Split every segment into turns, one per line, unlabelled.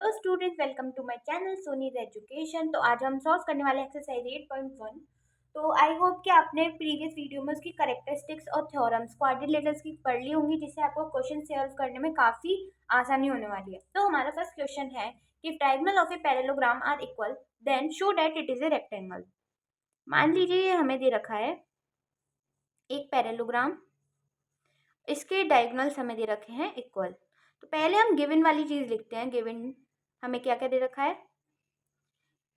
Hello student, welcome to my channel Soni's education. तो आज हम सॉल्व करने वाले एक्सरसाइज 8.1। तो आई होप कि आपने प्रीवियस वीडियो में उसकी करेक्टरिस्टिक्स और थ्योरम्स क्वाड्रिलेटरल्स की पढ़ ली होंगी, जिससे आपको क्वेश्चन सॉल्व करने में काफ़ी आसानी होने वाली है। तो हमारा फर्स्ट क्वेश्चन है कि diagonal of a parallelogram are equal, then show that it is a rectangle. मान लीजिए ये हमें दे रखा है एक पैरेललोग्राम, इसके डायगोनल्स हमें दे रखे हैं इक्वल। तो पहले हम गिवन वाली चीज लिखते हैं। गिवन हमें क्या क्या दे रखा है?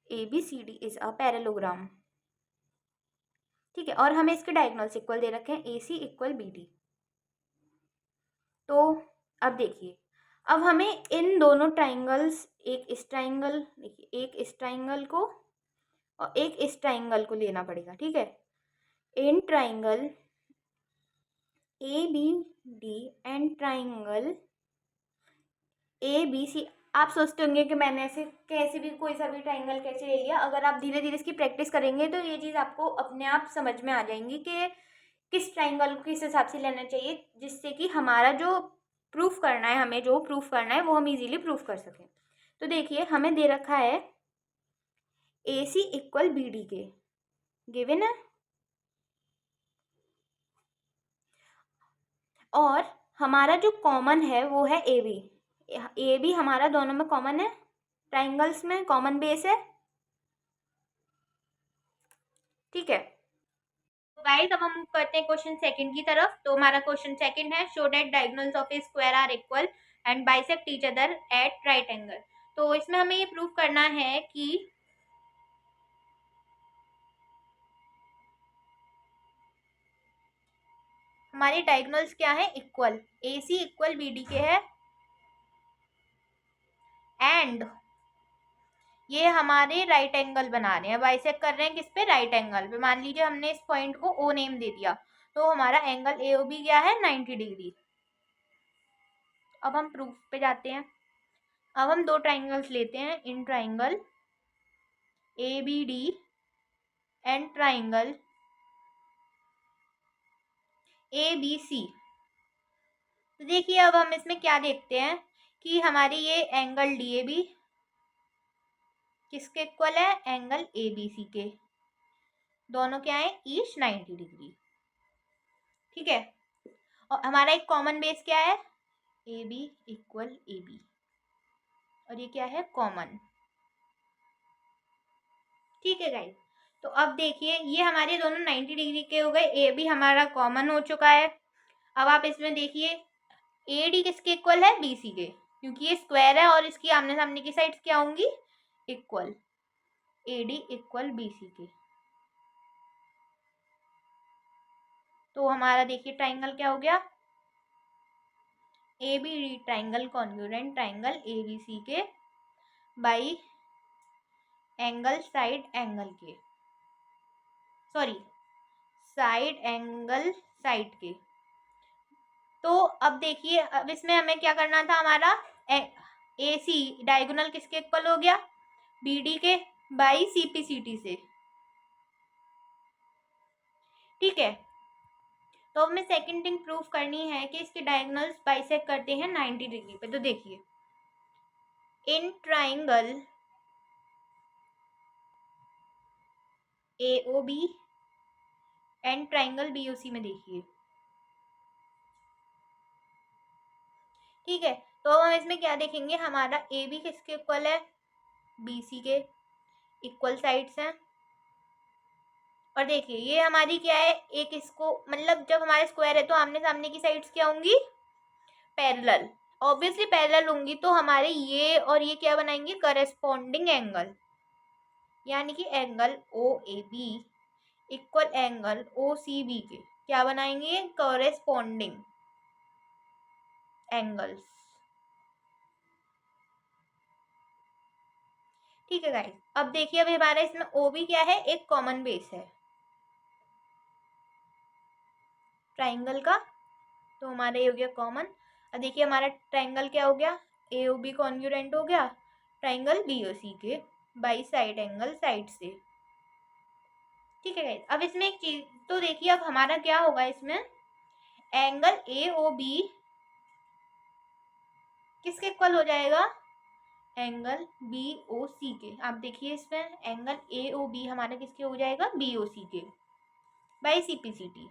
ABCD इज अ पैरेललोग्राम, ठीक है। और हमें इसके डायगोनल्स इक्वल दे रखे हैं AC इक्वल BD। तो अब देखिए, अब हमें इन दोनों ट्राइंगल्स, एक इस ट्राइंगल, देखिए एक इस ट्राइंगल को और एक इस ट्राइंगल को लेना पड़ेगा, ठीक है। In triangle ABD and triangle ABC। आप सोचते होंगे कि मैंने ऐसे कैसे भी कोई सा भी ट्राइंगल कैसे ले लिया। अगर आप धीरे धीरे इसकी प्रैक्टिस करेंगे तो ये चीज़ आपको अपने आप समझ में आ जाएंगी कि किस ट्राइंगल को किस हिसाब से लेना चाहिए, जिससे कि हमारा जो प्रूफ करना है, हमें जो प्रूफ करना है वो हम इजीली प्रूफ कर सकें। तो देखिए हमें दे रखा है AC इक्वल BD के, गिवन है। और हमारा जो कॉमन है वो है AB हमारा दोनों में कॉमन है, ट्राइंगल्स में कॉमन बेस है, ठीक है। तो गाइस अब हम करते हैं क्वेश्चन सेकंड की तरफ। तो हमारा क्वेश्चन सेकंड है, show that diagonals of a square are equal and bisect each other at right angle. तो इसमें हमें ये प्रूव करना है कि हमारी डायगोनल्स क्या है? इक्वल। AC इक्वल BD के है एंड ये हमारे राइट एंगल बना रहे हैं, बाइसेक्ट कर रहे हैं किस पे? राइट एंगल पे। मान लीजिए हमने इस पॉइंट को O नेम दे दिया, तो हमारा एंगल AOB क्या है? 90 डिग्री। अब हम प्रूफ पे जाते हैं। अब हम दो ट्राइंगल्स लेते हैं, in triangle ABD and triangle ABC। तो देखिए अब हम इसमें क्या देखते हैं कि हमारी ये एंगल DAB किसके इक्वल है? एंगल ABC के। दोनों क्या है? ईच 90 डिग्री, ठीक है। और हमारा एक कॉमन बेस क्या है? AB इक्वल AB, और ये क्या है? कॉमन, ठीक है गाइस। तो अब देखिए ये हमारे दोनों 90 डिग्री के हो गए, AB हमारा कॉमन हो चुका है। अब आप इसमें देखिए AD किसके इक्वल है? BC के, क्योंकि ये स्क्वायर है और इसकी आमने सामने की साइड्स क्या होंगी? इक्वल। AD इक्वल BC के। तो हमारा देखिए ट्राइंगल क्या हो गया? ABD triangle congruent triangle ABC के बाई एंगल साइड एंगल के, सॉरी साइड एंगल साइड के। तो अब देखिए अब इसमें हमें क्या करना था? हमारा AC डायगोनल किसके इक्वल हो गया? BD के बाई CPCT से, ठीक है। तो हमें सेकंड थिंग प्रूफ करनी है कि इसके डायगोनल्स बाइसेक्ट करते हैं 90 डिग्री पे। तो देखिए in triangle AOB and triangle BOC में देखिए, ठीक है। तो हम इसमें क्या देखेंगे? हमारा AB किसके इक्वल है? BC के, इक्वल साइड्स हैं। और देखिए ये हमारी क्या है? एक इसको मतलब जब हमारे स्क्वायर है तो आमने सामने की साइड्स क्या होंगी? पैरेलल। ऑब्वियसली पैरेलल होंगी, तो हमारे ये और ये क्या बनाएंगे? करस्पॉन्डिंग एंगल, यानी कि angle OAB equal angle OCB के क्या बनाएंगे? कॉरेस्पॉन्डिंग एंगल्स, ठीक है गाइस। अब देखिए अब हमारा इसमें OB क्या है? एक कॉमन बेस है ट्राइंगल का, तो हमारा ये हो गया कॉमन। अब देखिए हमारा ट्राइंगल क्या हो गया? AOB कॉन्ग्रुएंट हो गया ट्राइंगल BOC के बाई साइड एंगल साइड से, ठीक है गाइस। अब इसमें एक चीज तो देखिए, अब हमारा क्या होगा? इसमें एंगल AOB किसके इक्वल हो जाएगा? एंगल बी ओ सी के। आप देखिए इसमें एंगल ए ओ बी हमारा किसके हो जाएगा, बी ओ सी के by C P C T.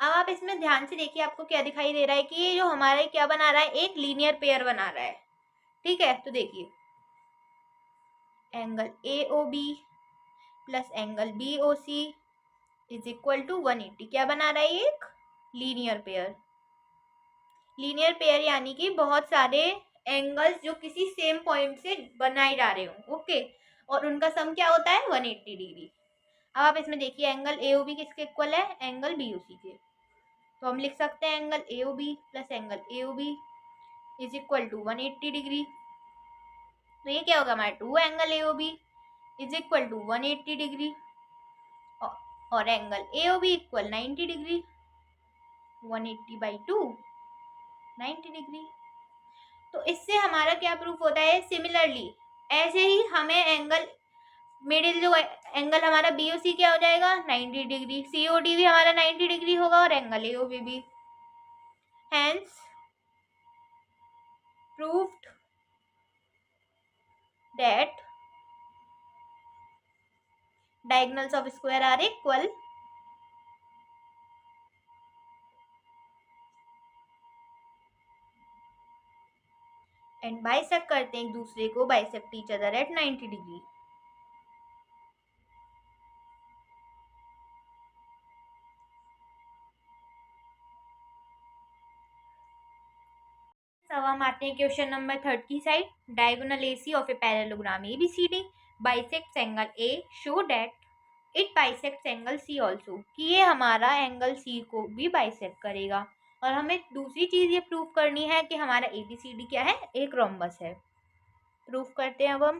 अब आप इसमें ध्यान से देखिए आपको क्या दिखाई दे रहा है कि ये जो हमारा क्या बना रहा है, एक लीनियर पेयर बना रहा है। ठीक है, तो देखिए angle A O B plus angle B O C is equal to 180। क्या बना रहा है, एक लीनियर पेयर। लीनियर पेयर यानी कि बहुत सारे एंगल्स जो किसी सेम पॉइंट से बनाए जा रहे हो, ओके, और उनका सम क्या होता है 180 डिग्री। अब आप इसमें देखिए एंगल ए ओ बी किसके इक्वल है, एंगल बी ओ सी के। तो हम लिख सकते हैं angle A O B plus angle A O B is equal to 180 degree. तो ये क्या होगा हमारा, two angle A O B is equal to 180 degree और angle A O B equal 90 degree. 180 by 2 90 degree. तो इससे हमारा क्या प्रूफ होता है, सिमिलरली ऐसे ही हमें एंगल मिडिल जो एंगल हमारा बी ओ सी क्या हो जाएगा 90 डिग्री, सी ओ डी भी हमारा 90 डिग्री होगा और एंगल ए ओ बी भी। Hence proved that diagonals of square are equal and bisect करते हैं एक दूसरे को, bisect each other at 90 degree. अब हम आते हैं क्वेश्चन नंबर 3 की साइड। Diagonal AC of a parallelogram ABCD bisects angle A, show that it bisects angle C also, कि ये हमारा एंगल सी को भी बाइसेक्ट करेगा। और हमें दूसरी चीज ये प्रूव करनी है कि हमारा एबीसीडी क्या है, एक रोम्बस है। प्रूव करते हैं अब हम।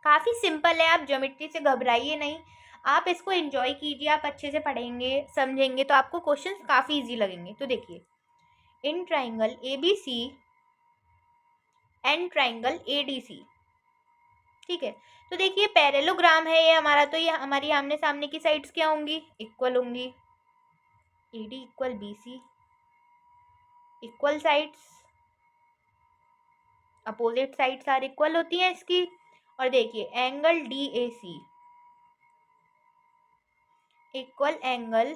काफी सिंपल है, आप ज्योमेट्री से घबराइए नहीं, आप इसको एंजॉय कीजिए, आप अच्छे से पढ़ेंगे समझेंगे तो आपको क्वेश्चंस काफी इजी लगेंगे। तो देखिए in triangle ABC and triangle ADC, ठीक है, तो देखिए पैरेललोग्राम है ये हमारा, तो ये हमारी आमने सामने की साइड्स क्या होंगी, इक्वल होंगी। AD equal BC, equal sides, opposite sides are equal होती हैं इसकी। और देखिए angle D A C equal angle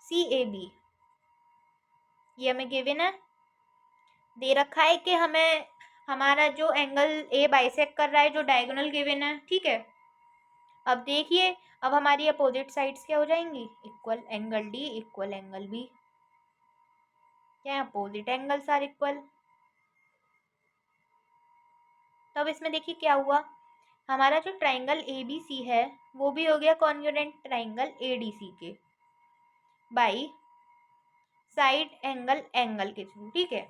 C A B, ये हमें गिवन है, दे रखा है कि हमें हमारा जो एंगल ए बाइसेक्ट कर रहा है जो डायगोनल गिवन है, ठीक है। अब देखिए अब हमारी अपोजिट साइड्स क्या हो जाएंगी, equal angle D equal angle B, क्या है अपोजिट एंगल्स आर इक्वल। तब इसमें देखिए क्या हुआ, हमारा जो ट्राइंगल ए बी सी है वो भी हो गया congruent triangle A D C के बाई साइड एंगल एंगल के थ्रू, ठीक है।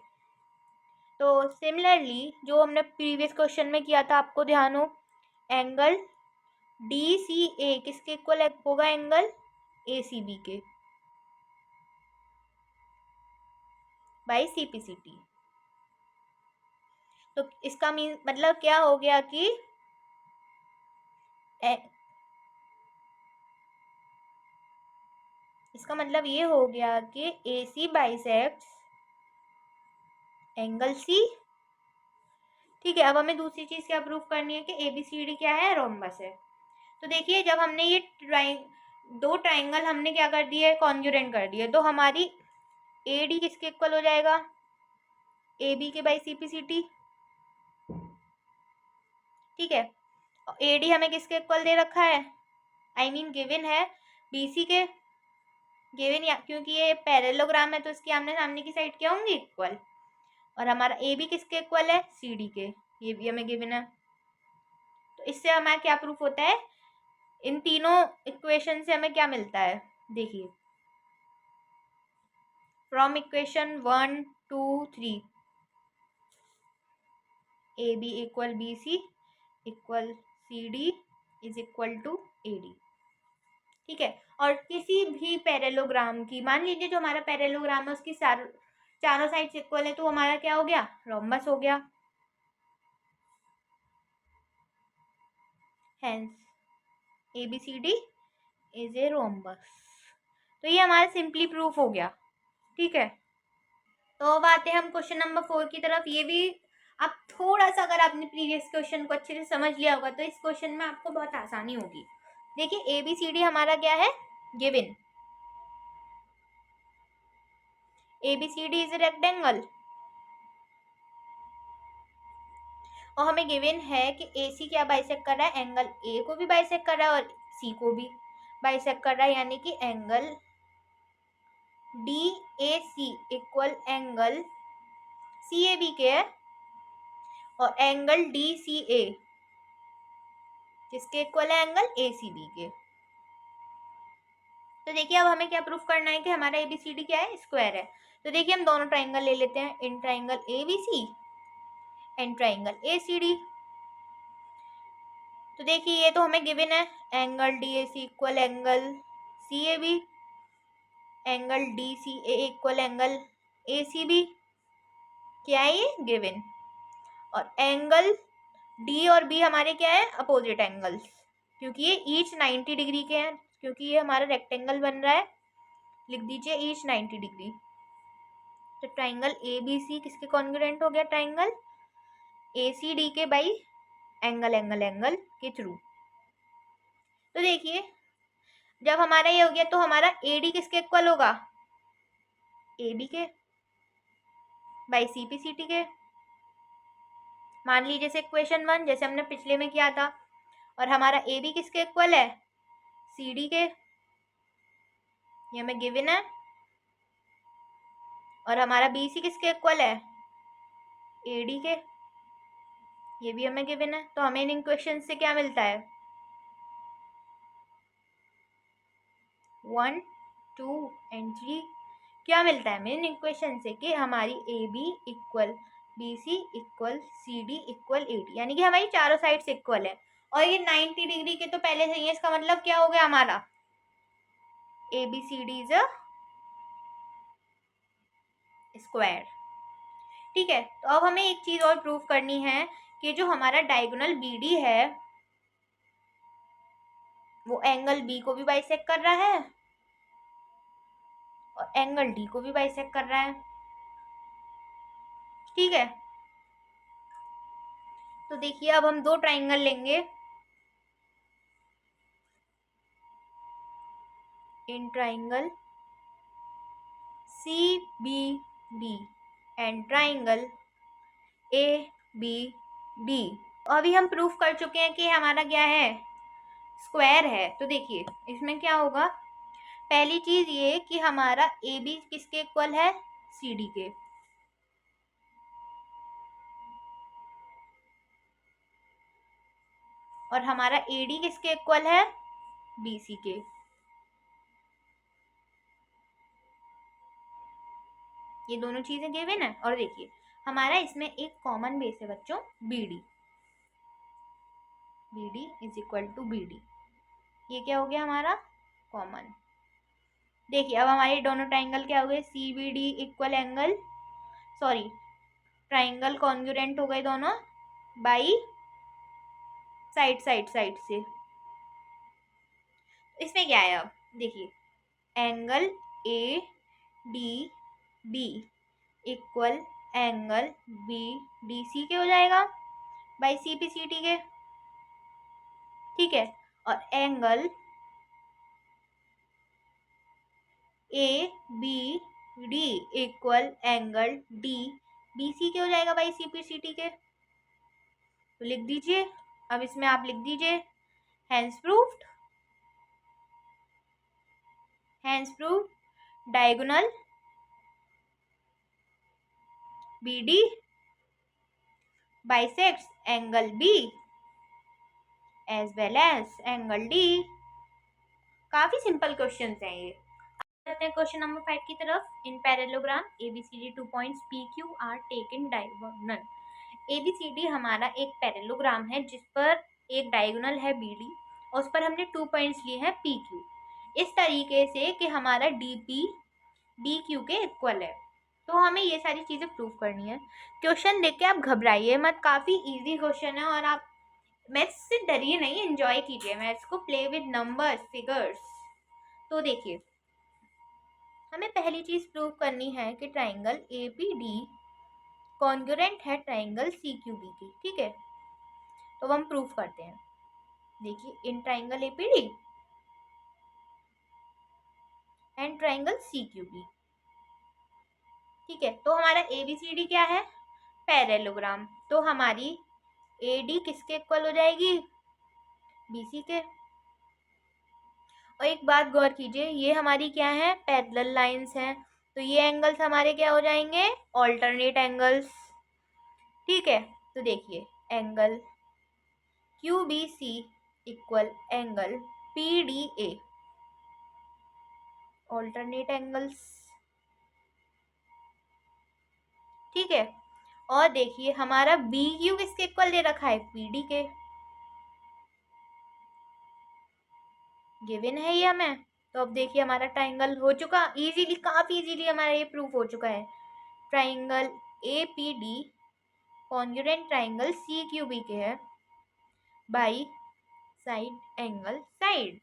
तो सिमिलरली जो हमने प्रीवियस क्वेश्चन में किया था, आपको ध्यान हो, एंगल डी सी ए किसके इक्वल होगा, एंगल ए सी बी के by C P C T. तो इसका मीन मतलब क्या हो गया कि इसका मतलब ये हो गया कि ए सी बाइसेक्ट्स एंगल सी, ठीक है। अब हमें दूसरी चीज क्या प्रूफ करनी है कि एबीसीडी क्या है, रोम्बस है। तो देखिए जब हमने ये दो ट्राइंगल हमने क्या कर दिए, कॉन्ग्रुएंट कर दिए, तो हमारी ए डी किसके इक्वल हो जाएगा, ए बी के by C P C T, ठीक है। ए डी हमें किसके इक्वल दे रखा है, आई मीन गिवन है बीसी के, गिवन या क्योंकि ये पैरेललोग्राम है तो इसकी आमने सामने की साइड क्या होंगी, इक्वल। और हमारा ए बी किसके इक्वल है, सी डी के, ये भी हमें गिवन है। तो इससे हमारा क्या प्रूफ होता है, इन तीनों इक्वेशन से हमें क्या मिलता है, देखिए from equation 1 2 3 A B equal B C equal C D is equal to A D, ठीक है। और किसी भी पैरेललोग्राम की, मान लीजिए जो हमारा पैरेललोग्राम है उसकी चारों साइड्स इक्वल है, तो हमारा क्या हो गया, रोम्बस हो गया। Hence ABCD is a rhombus. तो ये हमारा सिंपली प्रूफ हो गया, ठीक है। तो अब आते हैं हम क्वेश्चन नंबर 4 की तरफ। ये भी आप थोड़ा सा, अगर आपने प्रीवियस क्वेश्चन को अच्छे से समझ लिया होगा तो इस क्वेश्चन में आपको बहुत आसानी होगी। देखिए ABCD हमारा क्या है, गिवन। ABCD इज रेक्टेंगल और हमें गिवन है कि AC क्या बाइसेक्ट कर रहा है, एंगल A को भी बाइसेक्ट कर रहा है और C को भी बाइसेक्ट कर रहा है, यानी कि angle DAC equal angle CAB के है और एंगल DCA जिसके इक्वल है एंगल ACB के। तो देखिए अब हमें क्या प्रूफ करना है कि हमारा ABCD क्या है, स्क्वायर है। तो देखिए हम दोनों ट्राइंगल ले लेते हैं, in triangle ABC and triangle ACD। तो देखिए ये तो हमें गिवन है, angle DAC equal angle CAB, angle DCA equal angle ACB, क्या है ये, गिवन। और एंगल D और B हमारे क्या है, अपोजिट एंगल्स, क्योंकि ये ईच 90 डिग्री के हैं, क्योंकि ये हमारा रेक्टेंगल बन रहा है। लिख दीजिए ईच 90 डिग्री। तो ट्राइंगल ABC किसके कॉन्ग्रुएंट हो गया, ट्राइंगल ACD के बाई एंगल एंगल एंगल के थ्रू। तो देखिए जब हमारा ये हो गया तो हमारा AD किसके इक्वल होगा, AB के बाई CPCT के। मान लीजिए जैसे क्वेश्चन 1 जैसे हमने पिछले में किया था, और हमारा AB किसके इक्वल है, CD के, ये हमें गिवन है। और हमारा BC किसके इक्वल है, AD के, ये भी हमें गिवन है। तो हमें इन क्वेश्चन से क्या मिलता है, 1 2 एंड 3 क्या मिलता है हमें इन इक्वेशन से कि हमारी AB equal BC equal CD equal AD, यानी कि हमारी चारों साइड से इक्वल है। और ये 90 डिग्री के तो पहले से ही है, इसका मतलब क्या हो गया हमारा, ABCD इज अ स्क्वायर। ठीक है, तो अब हमें एक चीज और प्रूव करनी है कि जो हमारा डायगोनल BD है वो एंगल B को भी बाइसेक्ट कर रहा है और एंगल D को भी बाइसेक्ट कर रहा है। ठीक है, तो देखिए अब हम दो ट्राइंगल लेंगे, in triangle CBD and triangle ABD। अभी हम प्रूफ कर चुके हैं कि हमारा क्या है, स्क्वायर है। तो देखिए इसमें क्या होगा, पहली चीज ये कि हमारा AB किसके इक्वल है, CD के। और हमारा AD किसके इक्वल है, BC के। ये दोनों चीजें गिवन है। और देखिए हमारा इसमें एक कॉमन बेस है बच्चों, BD is equal to BD, ये क्या हो गया हमारा कॉमन। देखिए अब हमारे दोनों ट्राइंगल क्या हो गए, CBD equal angle, sorry triangle congruent हो गए दोनों बाई साइड से। इसमें क्या है, अब देखिए angle ADB equal angle BDC के हो जाएगा बाई CPCT के। ठीक है, और angle ABD equal angle DBC के हो जाएगा बाई CPCT के। तो लिख दीजिए, अब इसमें आप लिख दीजिए hence proofed diagonal BD bisects angle B as well as angle D। काफी सिंपल क्वेश्चन हैं ये। आते हैं क्वेश्चन नंबर 5 की तरफ। In parallelogram ABCD 2 points PQ are taken diagonal. ABCD हमारा एक पैरेललोग्राम है जिस पर एक डायगोनल है BD और उस पर हमने 2 पॉइंट्स लिए हैं PQ, इस तरीके से कि हमारा DP BQ के इक्वल है। तो हमें ये सारी चीजें प्रूव करनी है। क्वेश्चन देख के आप घबराइए मत, काफी इजी क्वेश्चन है और आप मैथ्स से डरिए नहीं, एंजॉय कीजिए मैथ्स को, प्ले विद नंबर्स फिगर्स। तो देखिए हमें पहली चीज प्रूव करनी है कि triangle A P D congruent है ट्राइंगल सी क्यू बी की, ठीक है। तो हम प्रूफ करते हैं। देखिए, in triangle A P D and triangle C Q B, ठीक है। तो हमारा ए बी सी डी क्या है? पैरेललोग्राम। तो हमारी ए डी किसके इक्वल हो जाएगी? बी सी के। और एक बात गौर कीजिए, ये हमारी क्या है? पैरेलल लाइंस हैं। तो ये एंगल्स हमारे क्या हो जाएंगे? ऑल्टरनेट एंगल्स, ठीक है। तो देखिए, angle Q B C equal angle P D A, alternate angles, ठीक है। और देखिए, हमारा बी क्यू किसके इक्वल दे रखा है? पी डी के, गिवन है ये हमें। तो अब देखिए, हमारा ट्राइंगल हो चुका इजीली, काफी इजीली हमारा ये प्रूफ हो चुका है। Triangle A P D congruent triangle C Q B के है बाई साइड एंगल साइड,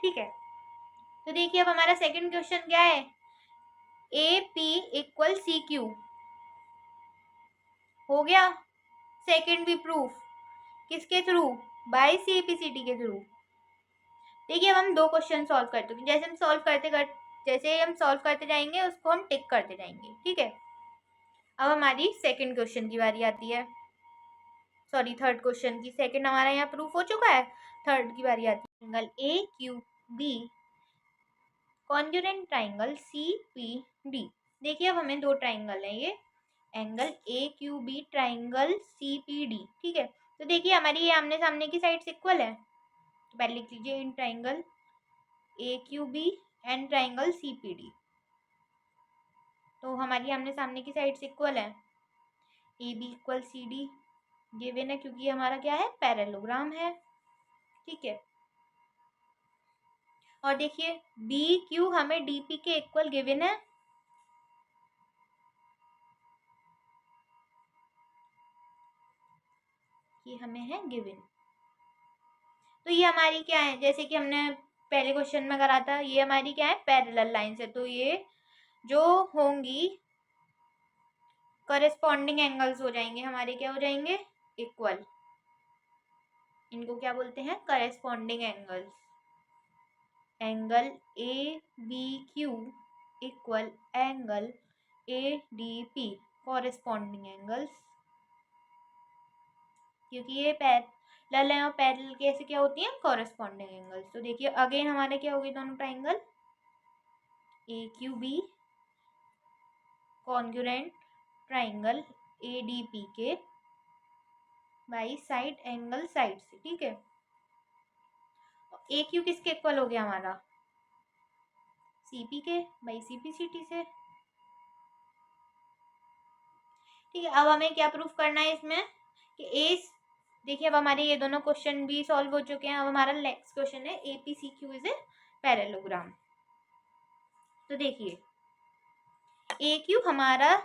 ठीक है। तो देखिए, अब हमारा सेकंड क्वेश्चन क्या है? A P equal C Q हो गया। सेकंड भी प्रूफ किसके थ्रू? By C P C T के थ्रू। देखिए, अब हम दो क्वेश्चन सॉल्व करते हैं। जैसे हम सॉल्व करते जाएंगे उसको हम टिक करते जाएंगे, ठीक है। अब हमारी सेकंड क्वेश्चन की बारी आती है, सॉरी थर्ड क्वेश्चन की। सेकंड हमारा यहाँ प्रूफ हो चुका है, थर्ड की बारी आती है। Angle A Q B congruent triangle C P D. देखिए, अब हमें दो ट्राइंगल है, ये angle A Q B triangle C P D, ठीक है। तो देखिए, हमारी ये आमने सामने की साइड इक्वल है। तो पहले लिख लीजिए, in triangle A Q B and triangle C P D. तो हमारी आमने सामने की साइड इक्वल है। A B equal C D given है, क्योंकि हमारा क्या है? पैरेललोग्राम है, ठीक है। और देखिए, बी क्यू हमें डी पी के इक्वल गिवन है। ये हमें है गिवन। तो ये हमारी क्या है? जैसे कि हमने पहले क्वेश्चन में करा था, ये हमारी क्या है? पैरेलल लाइंस है। तो ये जो होंगी करेस्पॉन्डिंग एंगल्स हो जाएंगे हमारे, क्या हो जाएंगे? इक्वल। इनको क्या बोलते हैं? Corresponding angles. Angle A B Q equal angle A D P, corresponding angles. क्योंकि ये पैरेलल है और पैरेलल कैसे क्या होती हैं? Corresponding angles. तो देखिए, अगेन हमारे क्या हो गए दोनों triangle? A Q B congruent triangle A D P के बाई साइड एंगल साइड से, ठीक है। ए क्यू किसके इक्वल हो गया हमारा? सीपी के बाई सीपी सी टी से, ठीक है। अब हमें क्या प्रूफ करना है इसमें कि ए, देखिए अब हमारे ये दोनों क्वेश्चन भी सॉल्व हो चुके हैं। अब हमारा नेक्स्ट क्वेश्चन है A P C Q is a parallelogram. तो देखिए, ए क्यू हमारा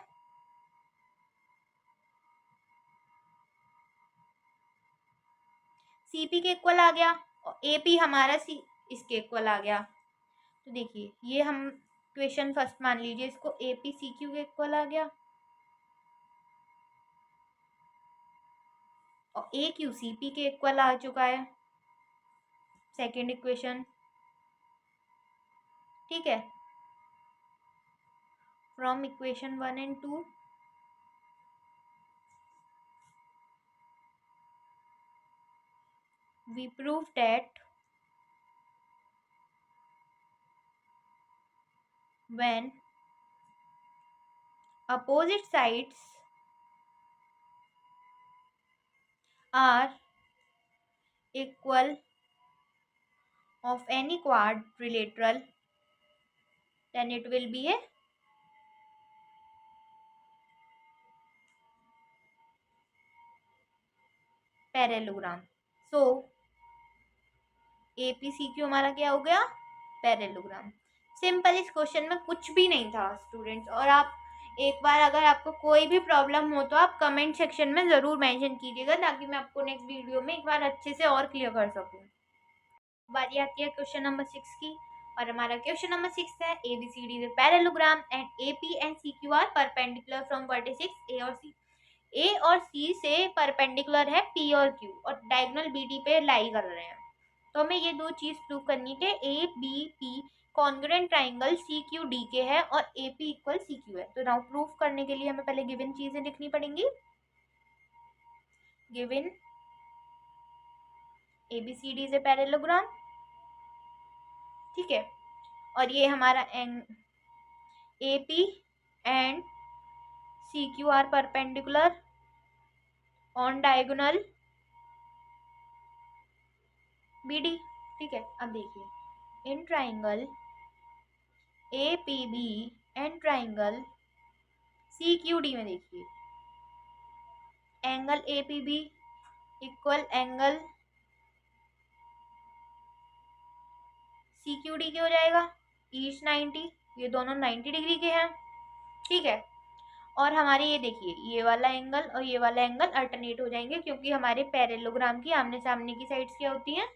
सीपी के इक्वल आ गया और ए पी हमारा सी इसके इक्वल आ गया। तो देखिए, ये हम क्वेश्चन फर्स्ट मान लीजिए, इसको ए पी सी क्यू के इक्वल आ गया और ए क्यू सी पी के इक्वल आ चुका है, सेकेंड इक्वेशन, ठीक है। From equation 1 and 2 we prove that when opposite sides are equal of any quadrilateral, then it will be a parallelogram. So A P C Q हमारा क्या हो गया? Parallelogram. Simple, इस क्वेश्चन में कुछ भी नहीं था स्टूडेंट्स। और आप एक बार अगर आपको कोई भी प्रॉब्लम हो तो आप कमेंट सेक्शन में ज़रूर मेंशन कीजिएगा, ताकि मैं आपको नेक्स्ट वीडियो में एक बार अच्छे से और क्लियर कर सकूँ। बारी आती है क्वेश्चन नंबर 6 की। और हमारा क्वेश्चन नंबर 6 है ABCD is parallelogram and AP and CQ are perpendicular from vertices A और C। A और C से परपेंडिकुलर है P और Q और डायगोनल BD पे लाई कर रहे हैं। तो हमें ये दो चीज प्रूव करनी है। ABP कॉन्ग्रुएंट ट्राइंगल CQD के है और AP इक्वल CQ है। तो नाउ प्रूफ करने के लिए हमें पहले गिवन चीजें लिखनी पड़ेंगी। Given ABCD is a parallelogram, ठीक है, और ये हमारा AP and CQ are perpendicular on diagonal BD, ठीक है। अब देखिए in triangle APB and triangle CQD में देखिए angle APB equal angle CQD के हो जाएगा ईस्ट 90, ये दोनों 90 डिग्री के हैं, ठीक है। और हमारे ये देखिए ये वाला एंगल और ये वाला एंगल अल्टरनेट हो जाएंगे क्योंकि हमारे पैरेललोग्राम की आमने सामने की साइड्स क्या होती हैं,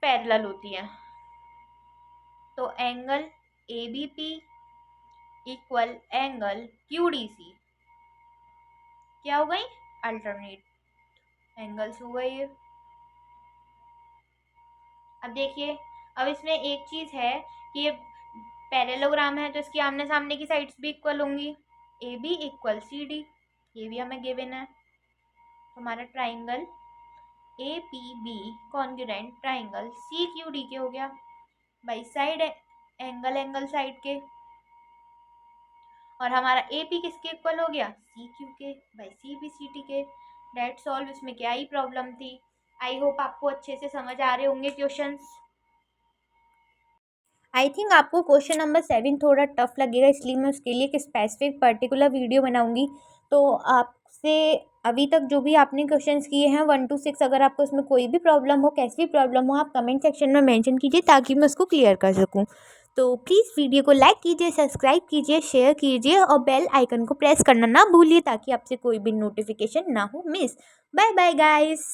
पैरेलल होती हैं। तो angle ABP equal angle QDC क्या हो गई, अल्टरनेट एंगल्स हो गए। अब देखिए अब इसमें एक चीज है कि ये पैरेललोग्राम है तो इसकी आमने सामने की साइड्स भी इक्वल होंगी। AB इक्वल CD, ये भी हमें गिवन है। तो हमारा triangle APB congruent triangle CQD के हो गया बाई साइड एंगल साइड के, और हमारा AP किसके इक्वल हो गया, CQ के बाई CBCD के। डेट्स ऑल, इसमें क्या ही प्रॉब्लम थी। आई होप आपको अच्छे से समझ आ रहे होंगे क्वेश्चंस। आई थिंक आपको क्वेश्चन नंबर 7 थोड़ा टफ लगेगा, इसलिए मैं उसके लिए एक स्पेसिफिक पर्टिकुलर वीडियो बनाऊंगी। तो आपसे अभी तक जो भी आपने क्वेश्चंस किए हैं 1 to 6, अगर आपको इसमें कोई भी प्रॉब्लम हो, कैसी भी प्रॉब्लम हो, आप कमेंट सेक्शन में मेंशन कीजिए ताकि मैं उसको क्लियर कर सकूं। तो प्लीज़ वीडियो को लाइक कीजिए, सब्सक्राइब कीजिए, शेयर कीजिए और बेल आइकन को प्रेस करना ना भूलिए ताकि आपसे कोई भी नोटिफिकेशन ना हो मिस। Bye bye guys.